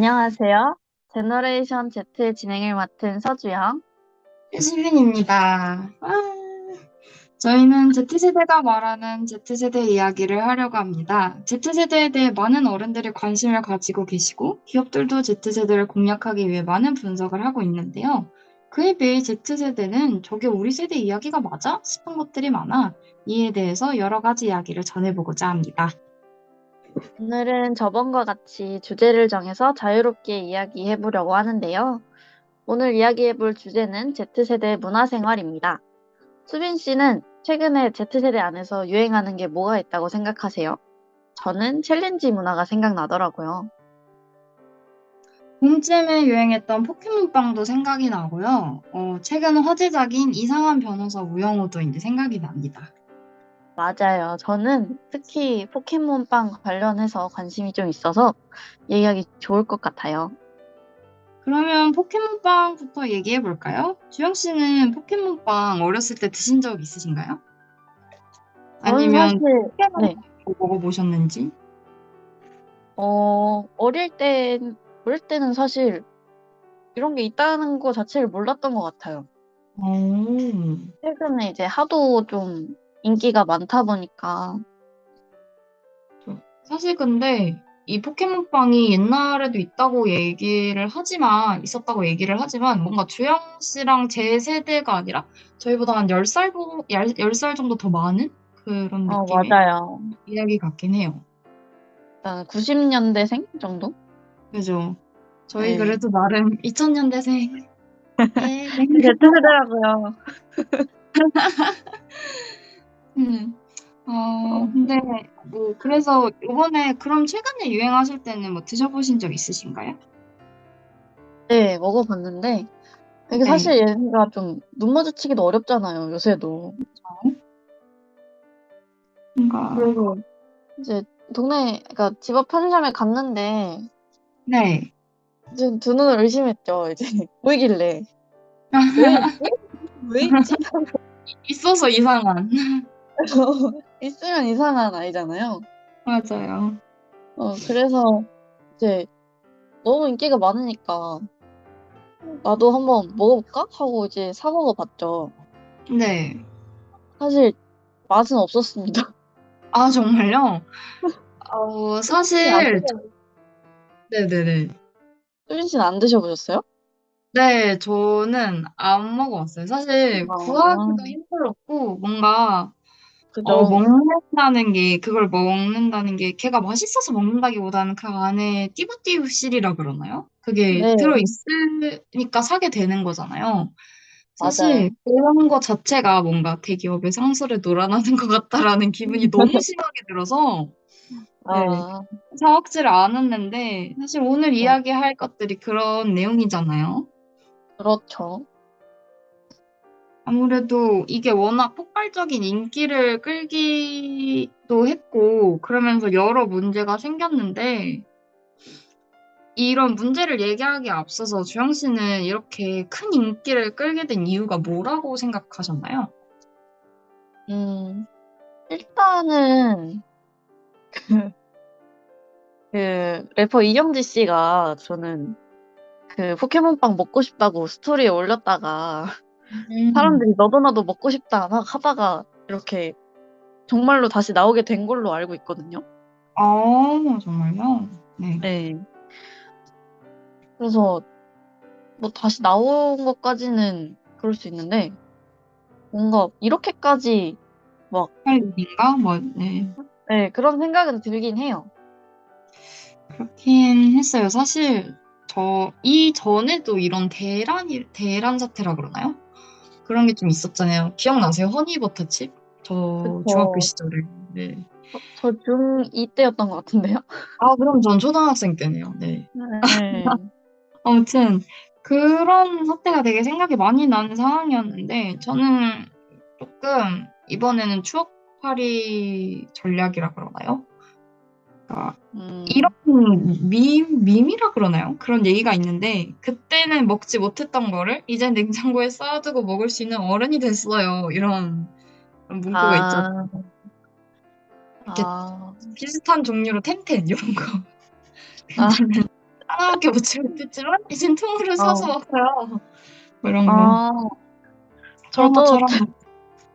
안녕하세요. 제너레이션 Z의 진행을 맡은 서주영. 수빈입니다. 저희는 Z세대가 말하는 Z세대 이야기를 하려고 합니다. Z세대에 대해 많은 어른들이 관심을 가지고 계시고, 기업들도 Z세대를 공략하기 위해 많은 분석을 하고 있는데요. 그에 비해 Z세대는 저게 우리 세대 이야기가 맞아? 싶은 것들이 많아. 이에 대해서 여러 가지 이야기를 전해보고자 합니다. 오늘은 저번과 같이 주제를 정해서 자유롭게 이야기해 보려고 하는데요. 오늘 이야기해 볼 주제는 Z세대 문화생활입니다. 수빈 씨는 최근에 Z세대 안에서 유행하는 게 뭐가 있다고 생각하세요? 저는 챌린지 문화가 생각나더라고요. 봄쯤에 유행했던 포켓몬빵도 생각이 나고요. 최근 화제작인 이상한 변호사 우영우도 이제 생각이 납니다. 맞아요. 저는 특히 포켓몬빵 관련해서 관심이 좀 있어서 얘기하기 좋을 것 같아요. 그러면 포켓몬빵부터 얘기해 볼까요? 주영 씨는 포켓몬빵 어렸을 때 드신 적 있으신가요? 저는 사실, 아니면 포켓몬 네. 먹어보셨는지? 어릴 때는 사실 이런 게 있다는 거 자체를 몰랐던 것 같아요. 오, 최근에 이제 하도 좀 인기가 많다 보니까, 사실 근데 이 포켓몬빵이 옛날에도 있었다고 얘기를 하지만 뭔가 주영 씨랑 제 세대가 아니라 저희보다 한 10살 정도 더 많은 그런 느낌의 맞아요. 이야기 같긴 해요. 일단 90년대생 정도? 그죠? 저희 네. 그래도 나름 2000년대생. 예. Z세대라고요. 음. 어, 근데 뭐 그래서 이번에 그럼 최근에 유행하실 때는 뭐 드셔보신 적 있으신가요? 네, 먹어봤는데, 이게 네. 사실 얘가 좀 눈 마주치기도 어렵잖아요, 요새도. 뭔가 그래서 이제 그러니까 집 앞 편의점에 갔는데, 네. 이제 두 눈을 의심했죠, 이제. 보이길래. 왜 있지? 왜 있지? 있어서 이상한. 있으면 이상한 아이잖아요. 맞아요. 그래서 이제 너무 인기가 많으니까 나도 한번 먹어볼까? 하고 이제 사 먹어봤죠. 네. 사실 맛은 없었습니다. 아, 정말요? 안 사실, 드셔- 네네네. 수빈 씨는 안 드셔보셨어요? 네, 저는 안 먹어봤어요. 사실 아, 구하기도 힘들었고, 뭔가 그죠. 그걸 먹는다는 게, 걔가 맛있어서 먹는다기보다는 그 안에 띠부띠부실이라 그러나요? 그게 네, 들어있으니까 사게 되는 거잖아요. 사실 맞아요. 그런 거 자체가 뭔가 대기업의 상술에 놀아나는 것 같다라는 기분이 너무 심하게 들어서, 네, 아, 사 먹지를 않았는데, 사실 오늘 어, 이야기할 것들이 그런 내용이잖아요. 그렇죠. 아무래도 이게 워낙 폭발적인 인기를 끌기도 했고, 그러면서 여러 문제가 생겼는데, 이런 문제를 얘기하기에 앞서서 주영 씨는 이렇게 큰 인기를 끌게 된 이유가 뭐라고 생각하셨나요? 음, 일단은 그 래퍼 이경지 씨가 저는 그 포켓몬빵 먹고 싶다고 스토리에 올렸다가 음. 사람들이 너도 나도 먹고 싶다 막 하다가 이렇게 정말로 다시 나오게 된 걸로 알고 있거든요. 정말요? 네. 네. 그래서 뭐 다시 나온 것까지는 그럴 수 있는데 뭔가 이렇게까지 막 할 일인가? 뭐, 네. 네, 그런 생각은 들긴 해요. 그렇긴 했어요. 사실, 이전에도 이런 대란 사태라 그러나요? 그런 게 좀 있었잖아요. 기억나세요? 허니버터칩? 저 중학교 그쵸. 시절에. 네. 저 중2 때였던 것 같은데요. 아, 그럼 전 초등학생 때네요. 네. 네. 아무튼, 그런 사태가 되게 생각이 많이 나는 상황이었는데, 저는 조금, 이번에는 추억팔이 전략이라 그러나요? 그러니까 이런 음, 밈이라 그러나요? 그런 얘기가 있는데, 그때는 먹지 못했던 거를 이제 냉장고에 쌓아두고 먹을 수 있는 어른이 됐어요. 이런 문구가 있잖아요. 아, 이렇게 아, 비슷한 종류로 텐텐 이런 거. 아, 괜찮아요. 하나밖에 못 채울 겠지만 이젠 통으로 사서 어. 먹어요. 뭐 이런 거. 아, 그런 저도, 것처럼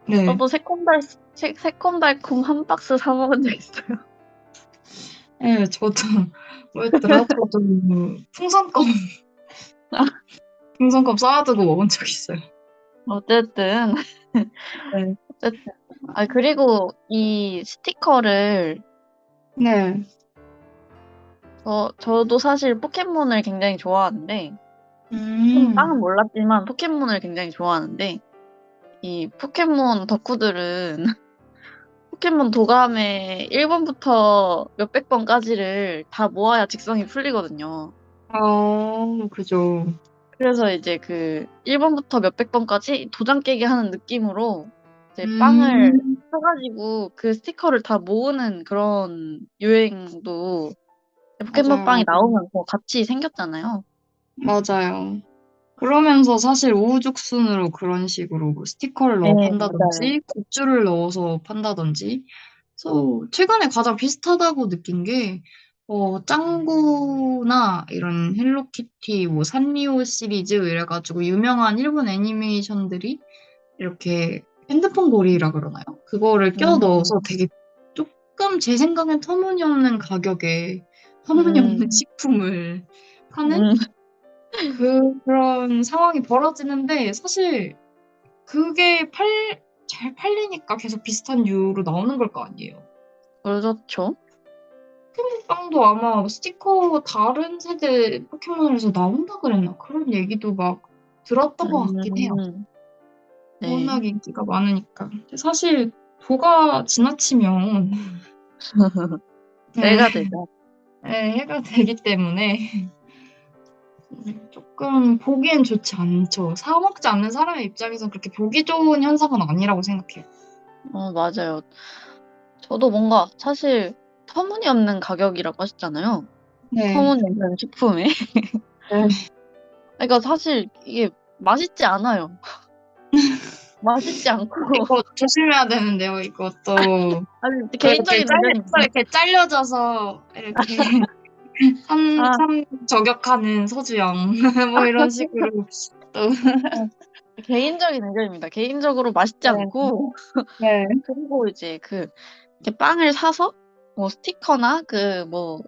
네. 저도 새콤달콤 한 박스 사 먹은 적 있어요. 예, 저도 뭐였더라? 저도 풍선껌 풍선껌 쌓아두고 먹은 적 있어요. 어쨌든, 네. 어쨌든. 아, 그리고 이 스티커를, 네. 저도 사실 포켓몬을 굉장히 좋아하는데, 빵은 음. 몰랐지만 포켓몬을 굉장히 좋아하는데, 이 포켓몬 덕후들은 포켓몬 도감에 1번부터 몇백 번까지를 다 모아야 직성이 풀리거든요. 그죠. 그래서 이제 그 1번부터 몇백 번까지 도장 깨기 하는 느낌으로 이제 빵을 음. 사가지고 그 스티커를 다 모으는 그런 유행도 포켓몬 빵이 맞아요. 나오면서 같이 생겼잖아요. 맞아요. 그러면서 사실 우후죽순으로 그런 식으로 스티커를 네, 넣어 맞아요. 판다든지 굿즈를 넣어서 판다든지 그래서 최근에 가장 비슷하다고 느낀 게 짱구나 이런 헬로키티 뭐 산리오 시리즈 이래가지고 유명한 일본 애니메이션들이 이렇게 핸드폰 고리라 그러나요? 그거를 껴 음, 넣어서 되게 조금 제 생각엔 터무니없는 가격에 터무니없는 음, 식품을 파는 음, 그런 상황이 벌어지는데 사실 그게 잘 팔리니까 계속 비슷한 류로 나오는 걸 거 아니에요. 그렇죠. 포켓몬빵도 아마 스티커 다른 세대 포켓몬에서 나온다 그랬나? 그런 얘기도 막 들었던 것 같긴 해요. 음, 네. 워낙 인기가 많으니까. 근데 사실 도가 지나치면 네, 때가 되죠. 네, 해가 되기 때문에 조금 보기엔 좋지 않죠. 사 먹지 않는 사람의 입장에서 그렇게 보기 좋은 현상은 아니라고 생각해요. 맞아요. 저도 뭔가 사실 터무니없는 가격이라고 하셨잖아요. 네. 터무니없는 식품에. 네. 그러니까 사실 이게 맛있지 않아요. 맛있지 않고 이거 조심해야 되는데요. 이것도 아니 그렇게 개인적인 의견입니다. 이렇게 잘려져서 이렇게 아, 저격하는 소주영 뭐 이런 식으로 또 어, 개인적인 의견입니다. 개인적으로 맛있지 네. 않고 네. 그리고 이제 그 이렇게 빵을 사서 뭐 스티커나 그 뭐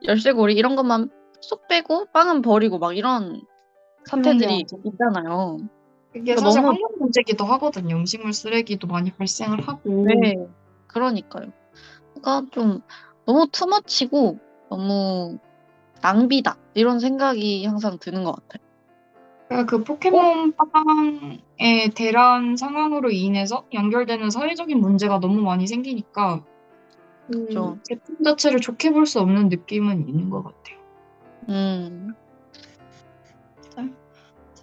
열쇠고리 이런 것만 쏙 빼고 빵은 버리고 막 이런 그런 게 사태들이 아주 있잖아요. 이게 그러니까 사실 너무 환경 문제기도 하거든요. 음식물 쓰레기도 많이 발생을 하고 네, 그러니까요. 그러니까 좀 너무 투머치고 너무 낭비다 이런 생각이 항상 드는 것 같아요. 그러니까 그 어? 포켓몬 빵의 대란 상황으로 인해서 연결되는 사회적인 문제가 너무 많이 생기니까 그 그죠. 제품 자체를 좋게 볼 수 없는 느낌은 있는 것 같아요. 음,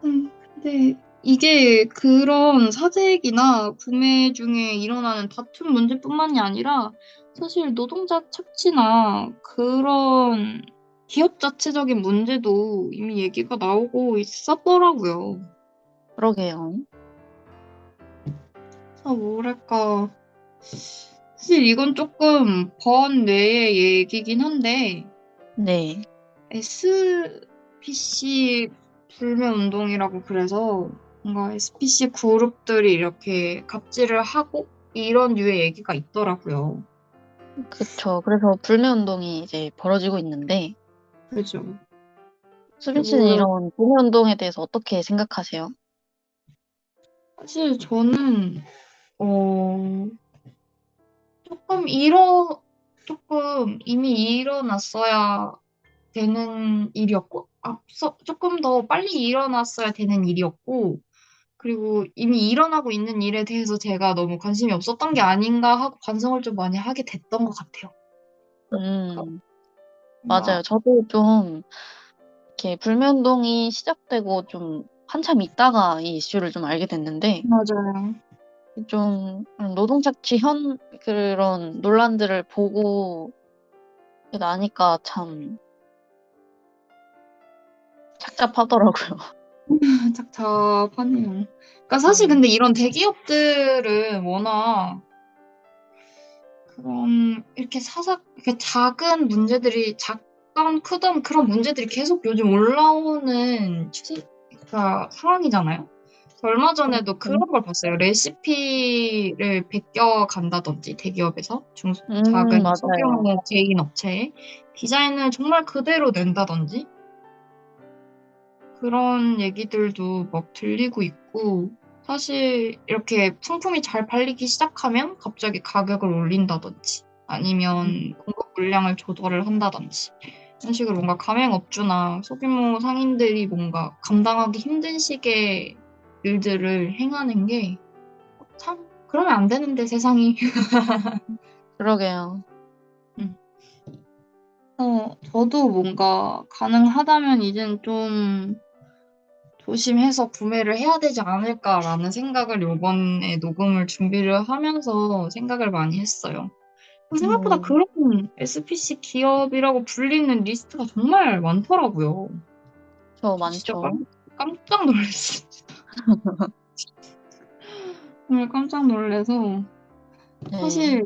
근데 이게 그런 사재기나 구매 중에 일어나는 다툼 문제뿐만이 아니라 사실 노동자 착취나 그런 기업 자체적인 문제도 이미 얘기가 나오고 있었더라고요. 그러게요. 그래서 뭐랄까 사실 이건 조금 번외의 얘기긴 한데 네. SPC 불매운동이라고 그래서 뭔가 SPC 그룹들이 이렇게 갑질을 하고 이런 류의 얘기가 있더라고요. 그쵸. 그래서 불매운동이 이제 벌어지고 있는데, 그죠. 수빈 씨는 뭐 이런 불매운동에 대해서 어떻게 생각하세요? 사실 저는 어 조금 이미 일어났어야 되는 일이었고 앞서 조금 더 빨리 일어났어야 되는 일이었고 그리고 이미 일어나고 있는 일에 대해서 제가 너무 관심이 없었던 게 아닌가 하고 반성을 좀 많이 하게 됐던 것 같아요. 그러니까 음, 뭔가 맞아요. 저도 좀, 이렇게 불매운동이 시작되고 좀 한참 있다가 이 이슈를 좀 알게 됐는데, 맞아요. 좀 노동착취 그런 논란들을 보고 나니까 참 착잡하더라고요. 착잡하네요. 그러니까 사실 음, 근데 이런 대기업들은 워낙 그런 이렇게 이렇게 작은 문제들이 크던 그런 문제들이 계속 요즘 올라오는 그러니까 상황이잖아요. 얼마 전에도 그런 걸 봤어요. 레시피를 베껴 간다든지 대기업에서 작은 맞아요. 소규모 개인 업체에 디자인을 정말 그대로 낸다든지 그런 얘기들도 막 들리고 있고 사실 이렇게 상품이 잘 팔리기 시작하면 갑자기 가격을 올린다든지 아니면 공급 물량을 조절을 한다든지 이런 식으로 뭔가 가맹업주나 소규모 상인들이 뭔가 감당하기 힘든 식의 일들을 행하는 게 참 그러면 안 되는데 세상이. 그러게요. 음. 저도 뭔가 가능하다면 이젠 좀 조심해서 구매를 해야 되지 않을까라는 생각을 요번에 녹음을 준비를 하면서 생각을 많이 했어요. 생각보다 음, 그런 SPC 기업이라고 불리는 리스트가 정말 많더라고요. 저 진짜 많죠. 깜짝 놀랐어요. 정말 깜짝 놀라서 네. 사실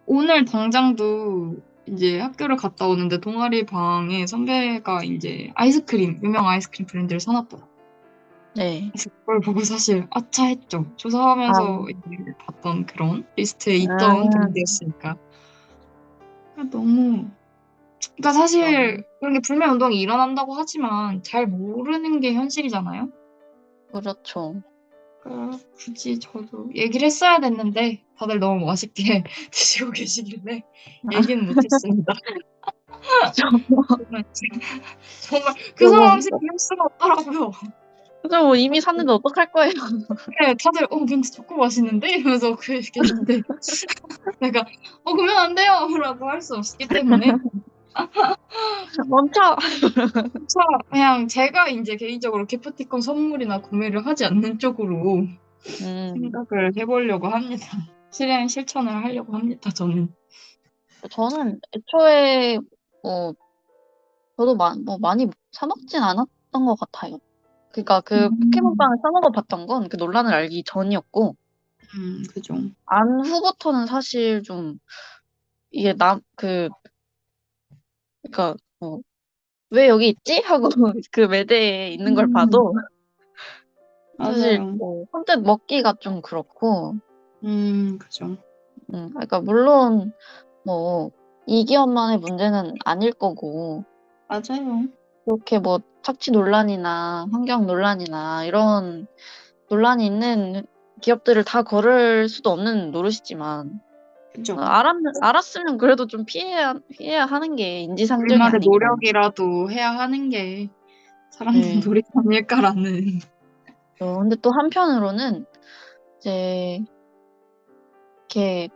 오늘 당장도 이제 학교를 갔다 오는데 동아리 방에 선배가 이제 유명 아이스크림 브랜드를 사놨더라고요. 네. 그래서 그걸 보고 사실 아차 했죠. 아, 조사하면서 이제 봤던 그런 리스트에 있던 아, 브랜드였으니까. 너무 그러니까 사실 그렇죠. 그런 게 불매 운동이 일어난다고 하지만 잘 모르는 게 현실이잖아요. 그렇죠. 굳이 저도 얘기를 했어야 됐는데 다들 너무 맛있게 드시고 계시길래 얘기는 못했습니다. 그죠. 정말 정말 그 뭐, 상황에서 그럴 수가 없더라고요. 그죠. 뭐 이미 샀는데 어떡할 거예요. 네, 다들 근데 초코 맛있는데? 이러면서 계신데 내가 그러면 안 돼요! 라고 할 수 없기 때문에 멈춰. 저 그냥 제가 이제 개인적으로 기프티콘 선물이나 구매를 하지 않는 쪽으로 음, 생각을 해보려고 합니다. 실천을 하려고 합니다, 저는. 저는 애초에 뭐 저도 뭐 많이 사 먹진 않았던 것 같아요. 그러니까 그 음, 포켓몬빵을 사 먹어봤던 건 그 논란을 알기 전이었고 그죠. 안 후부터는 사실 좀 이게 그러니까 왜 여기 있지? 하고 그 매대에 있는 걸 음, 봐도 사실 맞아요. 뭐 혼자 먹기가 좀 그렇고 그죠. 그러니까 물론 뭐 이 기업만의 문제는 아닐 거고 맞아요. 그렇게 뭐 착취 논란이나 환경 논란이나 이런 논란이 있는 기업들을 다 거를 수도 없는 노릇이지만 그죠. 알았으면 그래도 좀 피해야 하는 게 인지상정이 우리만의 아닌가. 노력이라도 해야 하는 게 사람들 네. 노력 아닐까라는. 근데 또 한편으로는 이제 이렇게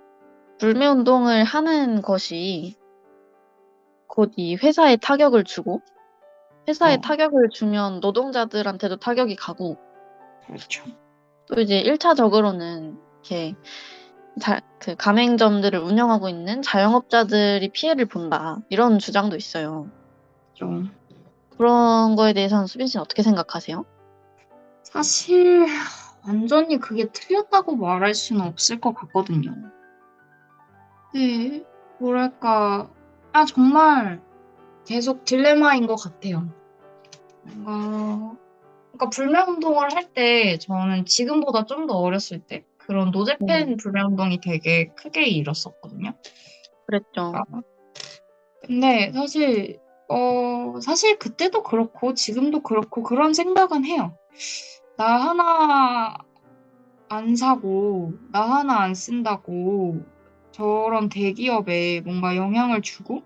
불매 운동을 하는 것이 곧 이 회사에 타격을 주고 회사에 어, 타격을 주면 노동자들한테도 타격이 가고 그렇죠. 또 이제 1차적으로는 이렇게 그 가맹점들을 운영하고 있는 자영업자들이 피해를 본다. 이런 주장도 있어요. 좀. 그런 거에 대해서는 수빈 씨는 어떻게 생각하세요? 사실 완전히 그게 틀렸다고 말할 수는 없을 것 같거든요. 네, 뭐랄까, 정말 계속 딜레마인 것 같아요. 그러니까 불매운동을 할 때 저는 지금보다 좀 더 어렸을 때 그런 노제팬 불매운동이 되게 크게 일었었거든요. 그랬죠. 그러니까 근데 사실 그때도 그렇고 지금도 그렇고 그런 생각은 해요. 나 하나 안 사고, 나 하나 안 쓴다고 저런 대기업에 뭔가 영향을 주고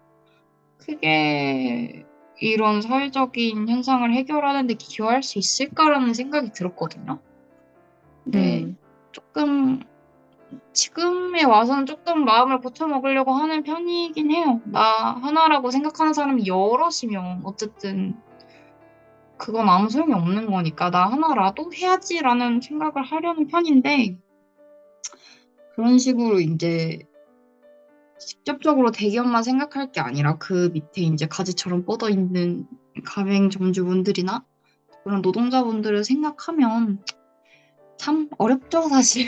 크게 이런 사회적인 현상을 해결하는 데 기여할 수 있을까라는 생각이 들었거든요. 근데 음, 조금 지금에 와서는 조금 마음을 고쳐먹으려고 하는 편이긴 해요. 나 하나라고 생각하는 사람이 여럿이면 어쨌든 그건 아무 소용이 없는 거니까 나 하나라도 해야지라는 생각을 하려는 편인데 그런 식으로 이제 직접적으로 대기업만 생각할 게 아니라 그 밑에 이제 가지처럼 뻗어 있는 가맹점주분들이나 그런 노동자분들을 생각하면 참 어렵죠, 사실.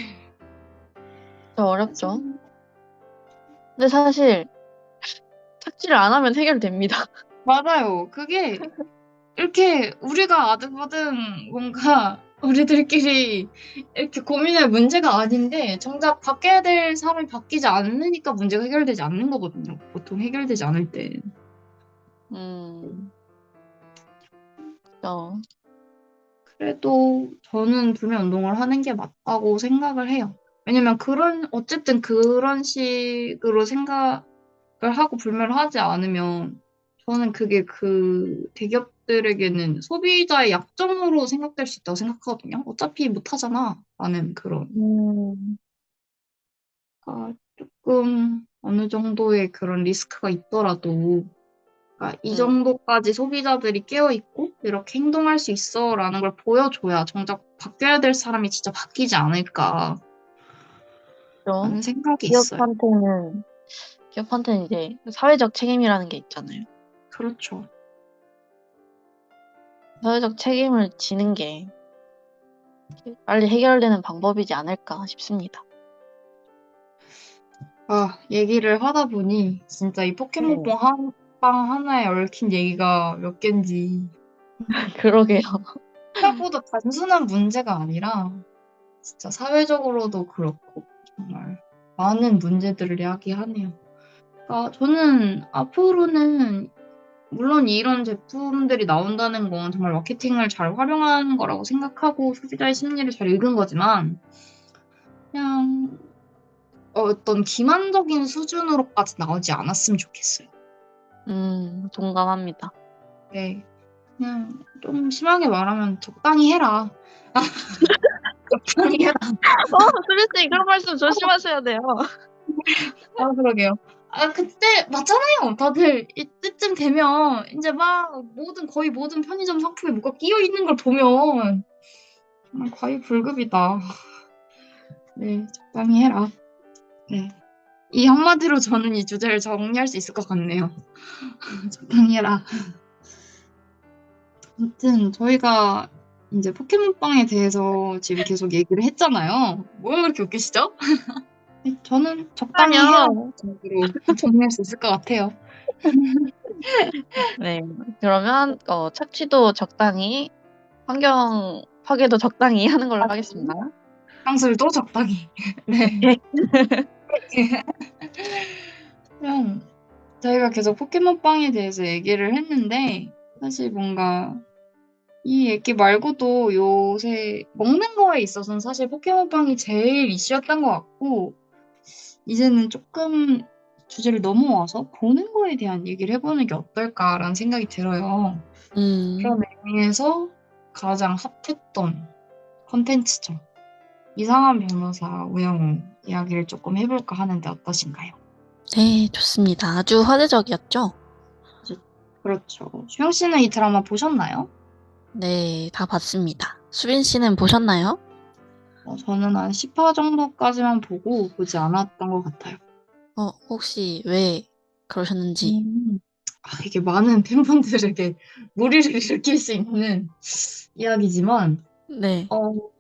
저 어렵죠. 근데 사실 착취를 안 하면 해결됩니다. 맞아요. 그게 이렇게 우리가 아등바등 뭔가 우리들끼리 이렇게 고민할 문제가 아닌데 정작 바뀌어야 될 사람이 바뀌지 않으니까 문제가 해결되지 않는 거거든요. 보통 해결되지 않을 때. 음, 어, 그래도 저는 불매 운동을 하는 게 맞다고 생각을 해요. 왜냐면 어쨌든 그런 식으로 생각을 하고 불매를 하지 않으면 저는 그게 그 대기업들에게는 소비자의 약점으로 생각될 수 있다고 생각하거든요. 어차피 못 하잖아. 라는 그런. 음, 조금 어느 정도의 그런 리스크가 있더라도 이 음, 정도까지 소비자들이 깨어있고 이렇게 행동할 수 있어라는 걸 보여줘야 정작 바뀌어야 될 사람이 진짜 바뀌지 않을까라는 좀 생각이 있어요. 기업한테는 기업한테는 이제 사회적 책임이라는 게 있잖아요. 그렇죠. 사회적 책임을 지는 게 빨리 해결되는 방법이지 않을까 싶습니다. 얘기를 하다 보니 진짜 이 네, 포켓몬빵 빵 하나에 얽힌 얘기가 몇 갠지 그러게요. 생각보다 단순한 문제가 아니라 진짜 사회적으로도 그렇고 정말 많은 문제들을 이야기하네요. 저는 앞으로는 물론 이런 제품들이 나온다는 건 정말 마케팅을 잘 활용한 거라고 생각하고 소비자의 심리를 잘 읽은 거지만 그냥 어떤 기만적인 수준으로까지 나오지 않았으면 좋겠어요. 동감합니다. 네, 그냥 좀 심하게 말하면 적당히 해라. 적당히 해라. 수빈씨, 그런 말씀 조심하셔야 돼요. 그러게요. 그때 맞잖아요. 다들 이때쯤 되면 이제 막 거의 모든 편의점 상품에 뭐가 끼어 있는 걸 보면 정말 과유불급이다. 네, 적당히 해라. 네. 이 한마디로 저는 이 주제를 정리할 수 있을 것 같네요. 적당히 해라. 아무튼 저희가 이제 포켓몬빵에 대해서 지금 계속 얘기를 했잖아요. 뭐가 그렇게 웃기시죠? 네, 저는 적당히 해라 아니요. 정도로 정리할 수 있을 것 같아요. 네, 그러면 착취도 적당히, 환경 파괴도 적당히 하는 걸로 하겠습니다. 향수도 적당히. 네. 네. 그냥 저희가 계속 포켓몬빵에 대해서 얘기를 했는데 사실 뭔가 이 얘기 말고도 요새 먹는 거에 있어서는 사실 포켓몬빵이 제일 이슈였던 것 같고 이제는 조금 주제를 넘어와서 보는 거에 대한 얘기를 해보는 게 어떨까라는 생각이 들어요. 음, 그런 의미에서 가장 핫했던 컨텐츠죠. 이상한 변호사 우영우 이야기를 조금 해볼까 하는데 어떠신가요? 네, 좋습니다. 아주 화제적이었죠? 그렇죠. 수영 씨는 이 드라마 보셨나요? 네, 다 봤습니다. 수빈 씨는 보셨나요? 저는 한 10화 정도까지만 보고 보지 않았던 것 같아요. 혹시 왜 그러셨는지. 음. 이게 많은 팬분들에게 무리를 일으킬 수 있는 이야기지만, 네.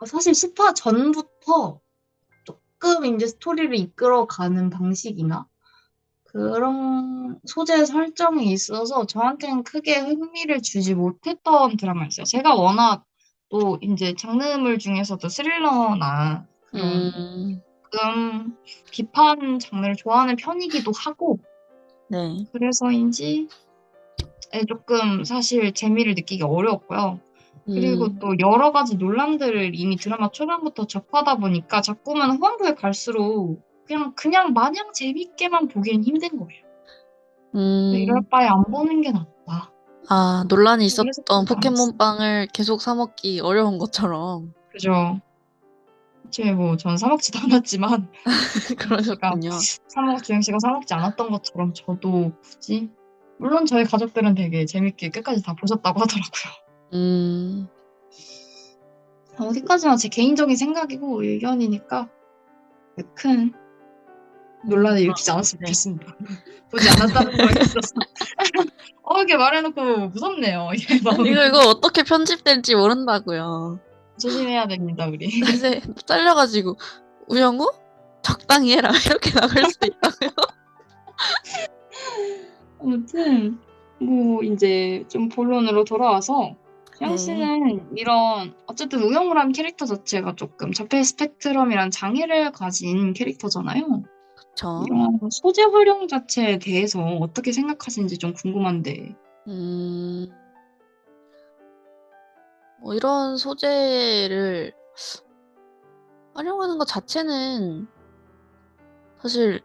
사실 10화 전부터 조금 이제 스토리를 이끌어가는 방식이나 그런 소재 설정이 있어서 저한테는 크게 흥미를 주지 못했던 드라마였어요. 제가 워낙 또 이제 장르물 중에서도 스릴러나 그런 음, 비판 장르를 좋아하는 편이기도 하고, 네. 그래서인지 조금 사실 재미를 느끼기 어려웠고요. 그리고 음, 또 여러 가지 논란들을 이미 드라마 초반부터 접하다 보니까 자꾸만 후반부에 갈수록 그냥 마냥 재밌게만 보기엔 힘든 거예요. 이럴 음, 바에 안 보는 게 낫다. 논란이 그래서 있었던 보지 않았어요. 포켓몬빵을 계속 사 먹기 어려운 것처럼. 그죠? 제 전 사먹지도 않았지만 주영 씨가 그러셨군요. 주영 씨가 사먹지 않았던 것처럼 저도 굳이 물론 저희 가족들은 되게 재밌게 끝까지 다 보셨다고 하더라고요. 음, 어디까지나 제 개인적인 생각이고 의견이니까 큰 논란을 일으키지 않았으면 네. 좋겠습니다. 보지 않았다는 거에 있어서 이렇게 말해놓고 무섭네요. 이게 마음이 이거 어떻게 편집될지 모른다고요. 조심해야 됩니다, 우리. 이제 잘려가지고, 우영우? 적당히 해라. 이렇게 나갈 수도 있다고요. 아무튼 뭐 이제 좀 본론으로 돌아와서 수영 네, 씨는 이런 어쨌든 우영우라는 캐릭터 자체가 조금 자폐 스펙트럼이란 장애를 가진 캐릭터잖아요. 그쵸. 이런 소재 활용 자체에 대해서 어떻게 생각하시는지 좀 궁금한데. 음, 뭐 이런 소재를 활용하는 것 자체는 사실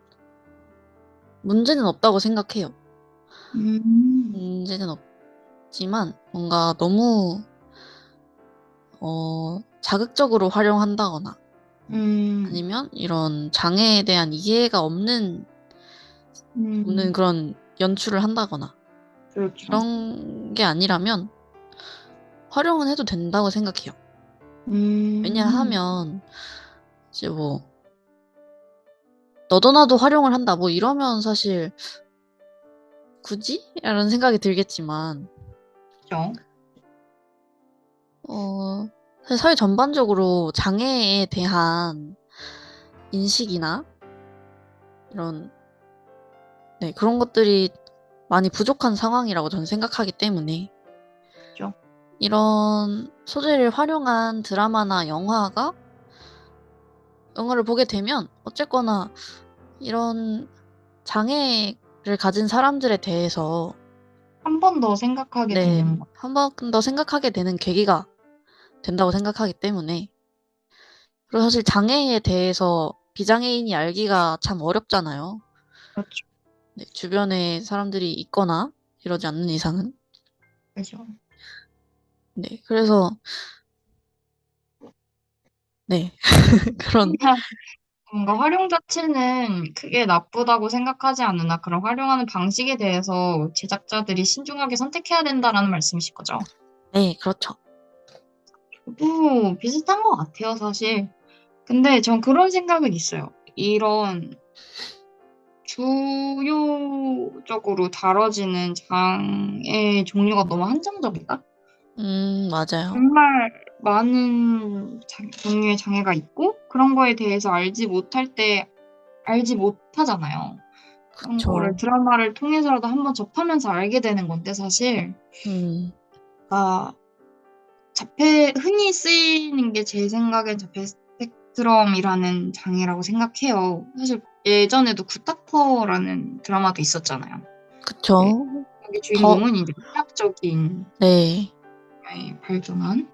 문제는 없다고 생각해요. 음, 문제는 없지만 뭔가 너무 자극적으로 활용한다거나 음, 아니면 이런 장애에 대한 이해가 없는 음, 그런 연출을 한다거나 그렇죠. 이런 게 아니라면 활용은 해도 된다고 생각해요. 음, 왜냐하면 이제 뭐 너도 나도 활용을 한다 뭐 이러면 사실 굳이? 라는 생각이 들겠지만 그렇죠. 어 사실 사회 전반적으로 장애에 대한 인식이나 이런 네, 그런 것들이 많이 부족한 상황이라고 저는 생각하기 때문에 그렇죠. 이런 소재를 활용한 드라마나 영화를 보게 되면 어쨌거나 이런 장애를 가진 사람들에 대해서 한 번 더 생각하게 네, 되는 것. 한 번 더 생각하게 되는 계기가 된다고 생각하기 때문에 그리고 사실 장애에 대해서 비장애인이 알기가 참 어렵잖아요. 그렇죠. 네, 주변에 사람들이 있거나 이러지 않는 이상은. 그렇죠. 네, 그래서 네, 그런 뭔가 활용 자체는 크게 나쁘다고 생각하지 않으나 그런 활용하는 방식에 대해서 제작자들이 신중하게 선택해야 된다라는 말씀이실 거죠? 네, 그렇죠. 저도 비슷한 것 같아요, 사실. 근데 전 그런 생각은 있어요. 이런 주요적으로 다뤄지는 장애 종류가 너무 한정적이다? 맞아요. 정말 많은 종류의 장애가 있고 그런 거에 대해서 알지 못하잖아요. 그런 거를 그쵸. 드라마를 통해서라도 한번 접하면서 알게 되는 건데 사실 음, 아, 흔히 쓰이는 게 제 생각엔 자폐 스펙트럼이라는 장애라고 생각해요. 사실 예전에도 굿닥터라는 드라마도 있었잖아요. 네, 그쵸. 거기 더, 주인공은 이제 의학적인 네. 발전한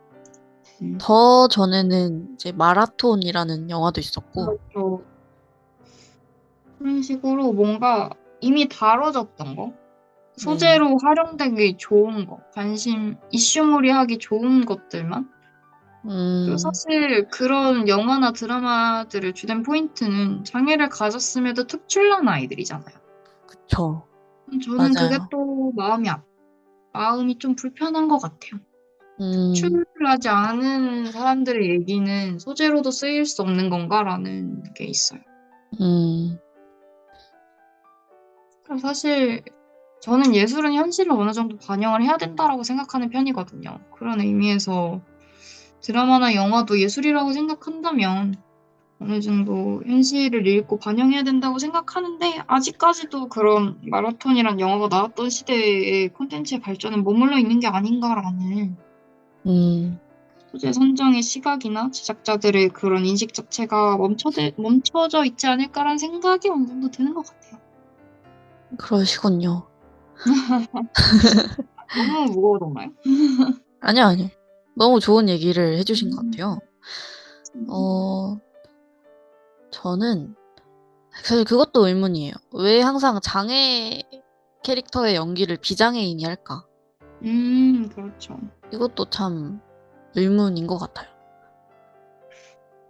더 전에는 이제 마라톤이라는 영화도 있었고, 그렇죠. 그런 식으로 뭔가 이미 다뤄졌던 거, 네. 소재로 활용되기 좋은 거, 이슈몰이하기 좋은 것들만. 그리고 음, 사실 그런 영화나 드라마들의 주된 포인트는 장애를 가졌음에도 특출난 아이들이잖아요. 그쵸. 저는 그게 맞아요. 또 마음이 좀 불편한 것 같아요. 음, 특출나지 않은 사람들의 얘기는 소재로도 쓰일 수 없는 건가라는 게 있어요. 음, 그럼 사실 저는 예술은 현실을 어느 정도 반영을 해야 된다라고 생각하는 편이거든요. 그런 의미에서 드라마나 영화도 예술이라고 생각한다면 어느 정도 현실을 읽고 반영해야 된다고 생각하는데 아직까지도 그런 마라톤이란 영화가 나왔던 시대의 콘텐츠의 발전은 머물러 있는 게 아닌가라는 음, 소재 선정의 시각이나 제작자들의 그런 인식 자체가 멈춰져 있지 않을까라는 생각이 어느 정도 드는 것 같아요. 그러시군요. 너무 무거워졌나요? 아니요, 아니요. 너무 좋은 얘기를 해주신 것 음, 같아요. 음, 어, 저는 사실 그것도 의문이에요. 왜 항상 장애 캐릭터의 연기를 비장애인이 할까? 그렇죠. 이것도 참 의문인 것 같아요.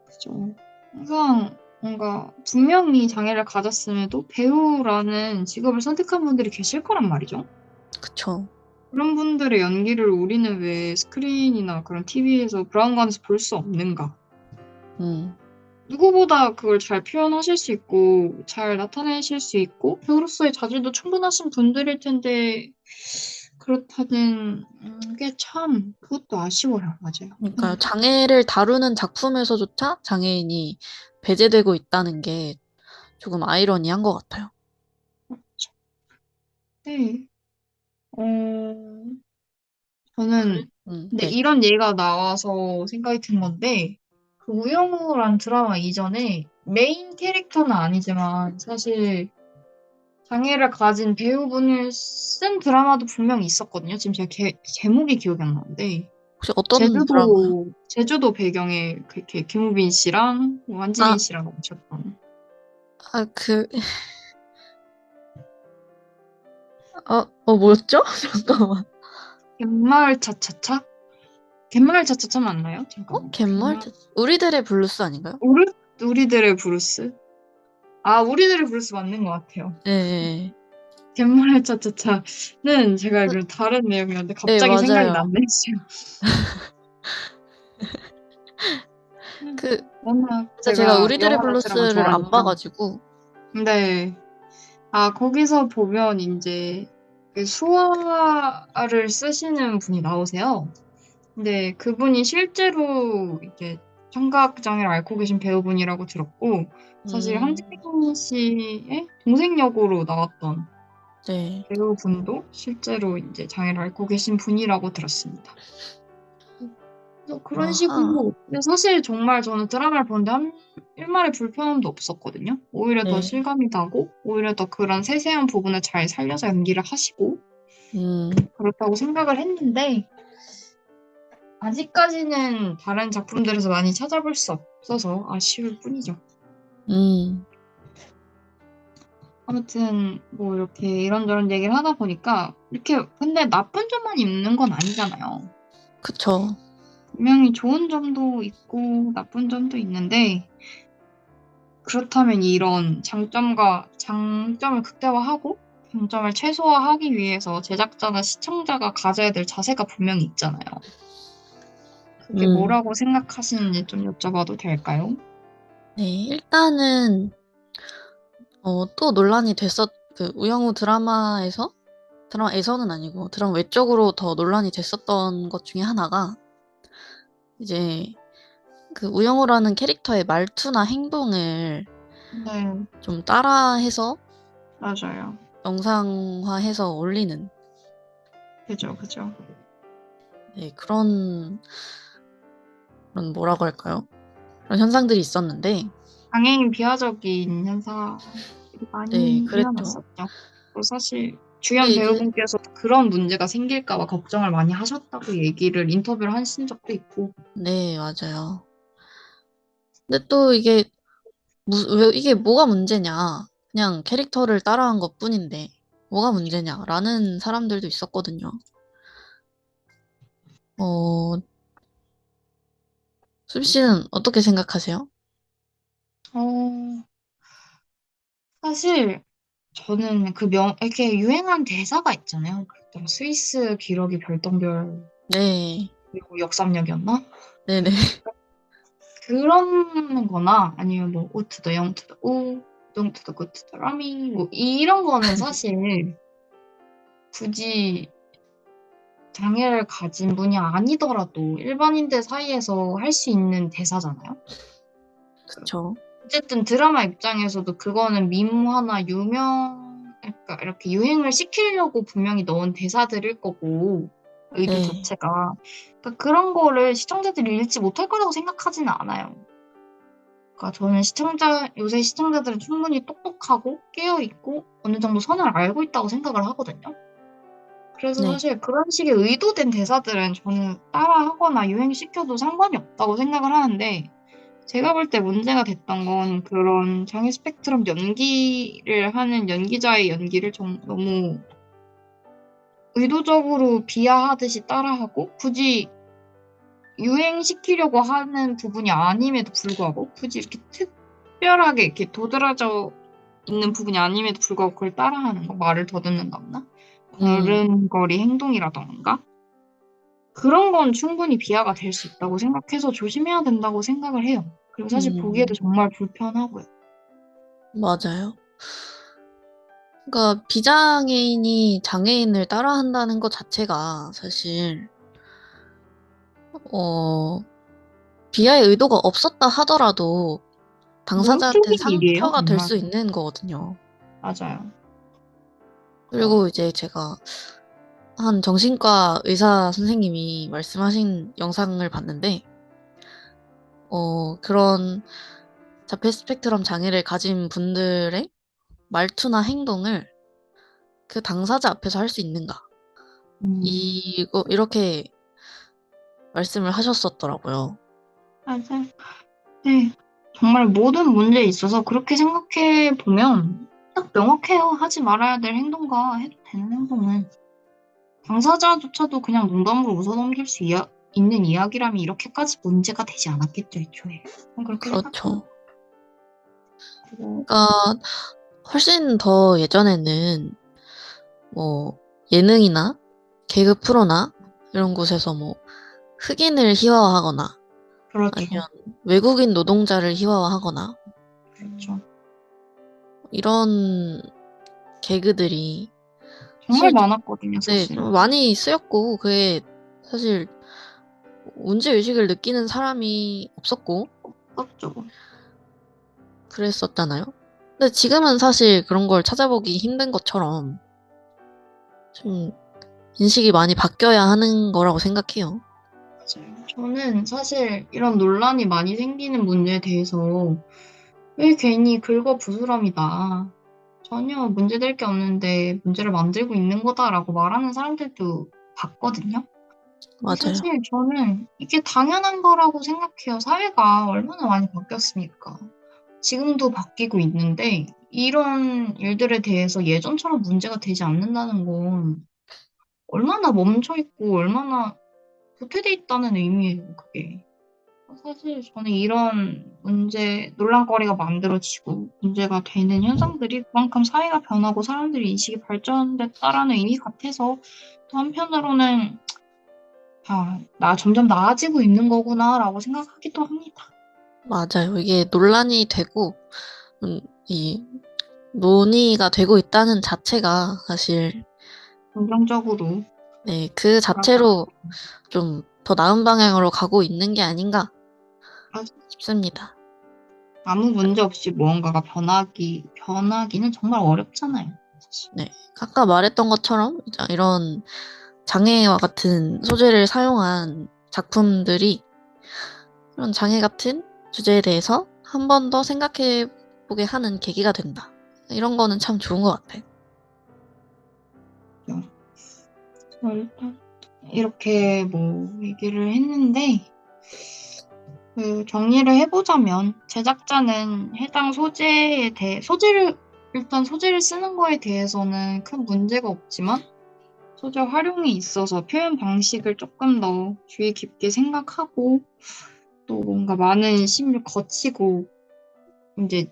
그죠. 항상 뭔가 분명히 장애를 가졌음에도 배우라는 직업을 선택한 분들이 계실 거란 말이죠. 그쵸. 그런 분들의 연기를 우리는 왜 스크린이나 그런 TV에서 브라운관에서 볼 수 없는가? 음, 누구보다 그걸 잘 표현하실 수 있고, 잘 나타내실 수 있고, 배우로서의 자질도 충분하신 분들일 텐데, 그렇다는 게 참, 그것도 아쉬워요. 맞아요. 그러니까 장애를 다루는 작품에서조차 장애인이 배제되고 있다는 게 조금 아이러니한 것 같아요. 네. 어, 저는 근데 네. 이런 얘기가 나와서 생각이 든 건데 그 우영우란 드라마 이전에 메인 캐릭터는 아니지만 사실 장애를 가진 배우분을 쓴 드라마도 분명히 있었거든요. 지금 제가 제목이 기억이 안 나는데 혹시 어떤 드라마요? 제주도 배경에 그렇게 김우빈 씨랑 아, 완지민 씨랑 나오셨던 그, 뭐였죠? 잠깐만. 갯마을 차차차? 갯마을 차차차 맞나요? 잠깐만. 갯마을 우리들의 블루스 아닌가요? 우리들의 브루스? 아, 우리들의 브루스 맞는 것 같아요. 네. 갯마을 차차차는 제가 알기로 다른 내용이었는데 네, 갑자기 생각이 맞아요. 났네, 지금. 그, 워낙 근데 제가 제가 우리들의 영화나 드라마 블루스를 안 좋아하니까. 봐가지고, 네. 아, 거기서 보면 이제 그 수화를 쓰시는 분이 나오세요. 근데 그분이 실제로 이제 청각장애를 앓고 계신 배우분이라고 들었고, 사실 음, 한지민 씨의 동생 역으로 나왔던 네. 배우분도 실제로 이제 장애를 앓고 계신 분이라고 들었습니다. 그래서 그런 아하, 식으로, 근데 사실 정말 저는 드라마를 보는데 일말의 불편함도 없었거든요. 오히려 더 네. 실감이 나고, 오히려 더 그런 세세한 부분을 잘 살려서 연기를 하시고, 음, 그렇다고 생각을 했는데, 아직까지는 다른 작품들에서 많이 찾아볼 수 없어서 아쉬울 뿐이죠. 음, 아무튼 뭐 이렇게 이런저런 얘기를 하다 보니까 이렇게 근데 나쁜 점만 있는 건 아니잖아요. 그쵸. 분명히 좋은 점도 있고 나쁜 점도 있는데 그렇다면 이런 장점을 극대화하고 장점을 최소화하기 위해서 제작자나 시청자가 가져야 될 자세가 분명히 있잖아요. 그게 음, 뭐라고 생각하시는지 좀 여쭤봐도 될까요? 네. 일단은, 또 논란이 우영우 드라마에서는 아니고, 드라마 외적으로 더 논란이 됐었던 것 중에 하나가, 이제, 그 우영우라는 캐릭터의 말투나 행동을 네, 좀 따라해서 맞아요. 영상화해서 올리는, 그죠, 그죠. 네, 그런 뭐라고 할까요? 그런 현상들이 있었는데, 장애인 비하적인 현상들이 네, 많이 그랬죠. 일어났었죠. 또 사실 근데 주연 이제, 배우분께서도 그런 문제가 생길까 봐 걱정을 많이 하셨다고 인터뷰를 하신 적도 있고. 네, 맞아요. 근데 또 왜 이게 뭐가 문제냐? 그냥 캐릭터를 따라한 것뿐인데, 뭐가 문제냐라는 사람들도 있었거든요. 어, 수비 씨는 어떻게 생각하세요? 어, 사실 저는 이렇게 유행한 대사가 있잖아요. 그때 스위스 기러기 별똥별 네, 그리고 역삼역이었나? 네네. 그런 거나 아니면 뭐 우투더 영투더 우, 동투더 고투더 라미 뭐 이런 거는 사실 굳이 장애를 가진 분이 아니더라도 일반인들 사이에서 할 수 있는 대사잖아요. 그쵸. 어쨌든 드라마 입장에서도 그거는 밈화나 그러니까 이렇게 유행을 시키려고 분명히 넣은 대사들일 거고, 의도 네, 자체가. 그러니까 그런 거를 시청자들이 읽지 못할 거라고 생각하지는 않아요. 그러니까 저는 요새 시청자들은 충분히 똑똑하고 깨어있고 어느 정도 선을 알고 있다고 생각을 하거든요. 그래서 네. 사실 그런 식의 의도된 대사들은 저는 따라하거나 유행시켜도 상관이 없다고 생각을 하는데, 제가 볼 때 문제가 됐던 건 그런 장애 스펙트럼 연기를 하는 연기자의 연기를 너무 의도적으로 비하하듯이 따라하고 굳이 유행시키려고 하는 부분이 아님에도 불구하고 굳이 이렇게 특별하게 이렇게 도드라져 있는 부분이 아님에도 불구하고 그걸 따라하는 거, 말을 더듬는다거나 음, 걸음걸이 행동이라던가 그런 건 충분히 비하가 될 수 있다고 생각해서 조심해야 된다고 생각을 해요. 그리고 사실 보기에도 음, 정말 불편하고요. 맞아요. 그러니까 비장애인이 장애인을 따라한다는 것 자체가 사실, 어, 비하의 의도가 없었다 하더라도 당사자한테 모욕적인 일이에요, 상처가 될 정말. 수 있는 거거든요. 맞아요. 그러니까 그리고 이제 제가 한 정신과 의사 선생님이 말씀하신 영상을 봤는데, 그런 자폐 스펙트럼 장애를 가진 분들의 말투나 행동을 그 당사자 앞에서 할 수 있는가? 음, 이렇게 말씀을 하셨었더라고요. 맞아요. 네. 정말 모든 문제에 있어서 그렇게 생각해 보면 딱 명확해요. 하지 말아야 될 행동과 해도 되는 행동은. 당사자조차도 그냥 농담으로 웃어넘길 수 있는 이야기라면 이렇게까지 문제가 되지 않았겠죠, 애초에. 저는 그렇게 생각합니다. 그렇죠. 그리고 그러니까 훨씬 더 예전에는 뭐 예능이나 개그 프로나 이런 곳에서 뭐 흑인을 희화화하거나 아니면 그렇죠. 외국인 노동자를 희화화하거나 그렇죠. 이런 개그들이 정말 사실 좀, 많았거든요, 네, 사실. 좀 많이 쓰였고 그게 사실 문제의식을 느끼는 사람이 없었고 없죠. 그랬었잖아요. 근데 지금은 사실 그런 걸 찾아보기 힘든 것처럼 좀 인식이 많이 바뀌어야 하는 거라고 생각해요. 맞아요. 저는 사실 이런 논란이 많이 생기는 문제에 대해서 왜 괜히 긁어부스럼이다. 전혀 문제될 게 없는데 문제를 만들고 있는 거다라고 말하는 사람들도 봤거든요. 근데 맞아요. 사실 저는 이게 당연한 거라고 생각해요. 사회가 얼마나 많이 바뀌었으니까. 지금도 바뀌고 있는데 이런 일들에 대해서 예전처럼 문제가 되지 않는다는 건 얼마나 멈춰 있고 얼마나 도태돼 있다는 의미예요, 그게. 사실 저는 이런 논란거리가 만들어지고 문제가 되는 현상들이 그만큼 사회가 변하고 사람들의 인식이 발전됐다라는 의미 같아서 또 한편으로는 나 점점 나아지고 있는 거구나라고 생각하기도 합니다. 맞아요. 이게 논란이 되고, 음, 이 논의가 되고 있다는 자체가 사실, 긍정적으로 네, 그 돌아가고 자체로 좀 더 나은 방향으로 가고 있는 게 아닌가 싶습니다. 아무 문제 없이 무언가가 변하기는 정말 어렵잖아요. 사실. 네. 아까 말했던 것처럼 이런 장애와 같은 소재를 사용한 작품들이 이런 장애 같은 주제에 대해서 한 번 더 생각해 보게 하는 계기가 된다. 이런 거는 참 좋은 것 같아요. 일단 이렇게 뭐 얘기를 했는데 정리를 해보자면 제작자는 해당 소재에 대해 소재를 쓰는 거에 대해서는 큰 문제가 없지만 소재 활용에 있어서 표현 방식을 조금 더 주의 깊게 생각하고 또 뭔가 많은 심을 거치고 이제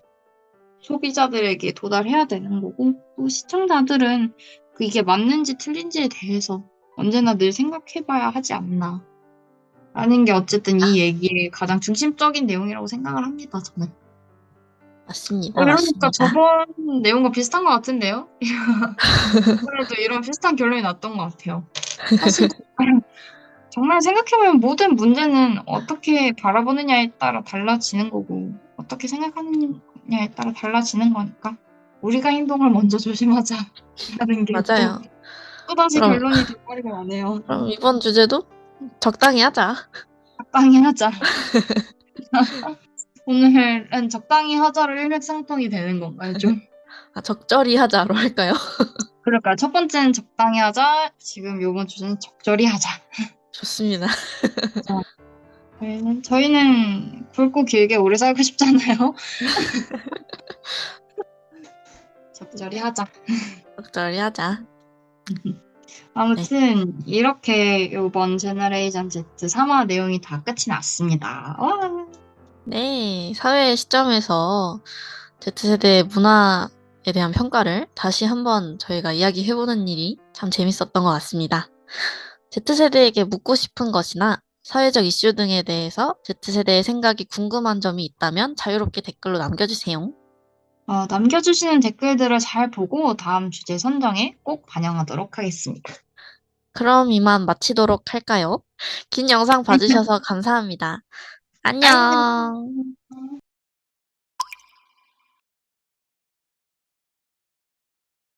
소비자들에게 도달해야 되는 거고 또 시청자들은 이게 맞는지 틀린지에 대해서 언제나 늘 생각해봐야 하지 않나 라는 게 어쨌든 이 얘기의 가장 중심적인 내용이라고 생각을 합니다, 저는. 맞습니다. 이러니까 맞습니다. 저번 내용과 비슷한 것 같은데요? 이번에도 이런 비슷한 결론이 났던 것 같아요. 사실 정말 생각해보면 모든 문제는 어떻게 바라보느냐에 따라 달라지는 거고 어떻게 생각하느냐에 따라 달라지는 거니까 우리가 행동을 먼저 조심하자라는 게 맞아요. 또다시 그럼, 결론이 돼버리고 마네요. 그럼 이번 주제도 적당히 하자. 적당히 하자. 오늘은 적당히 하자로 일맥상통이 되는 건가요, 좀? 아, 적절히 하자로 할까요? 그럴까요? 첫 번째는 적당히 하자. 지금 요번 주제는 적절히 하자. 좋습니다. 자, 저희는 굵고 길게 오래 살고 싶잖아요. 적절히 하자. 적절히 하자. 네. 아무튼 이렇게 요번 제너레이션 Z 3화 내용이 다 끝이 났습니다. 와. 네. 사회 시점에서 Z세대 문화에 대한 평가를 다시 한번 저희가 이야기해보는 일이 참 재밌었던 것 같습니다. Z세대에게 묻고 싶은 것이나 사회적 이슈 등에 대해서 Z세대의 생각이 궁금한 점이 있다면 자유롭게 댓글로 남겨주세요. 남겨주시는 댓글들을 잘 보고 다음 주제 선정에 꼭 반영하도록 하겠습니다. 그럼 이만 마치도록 할까요? 긴 영상 봐주셔서 감사합니다. 안녕. 안녕.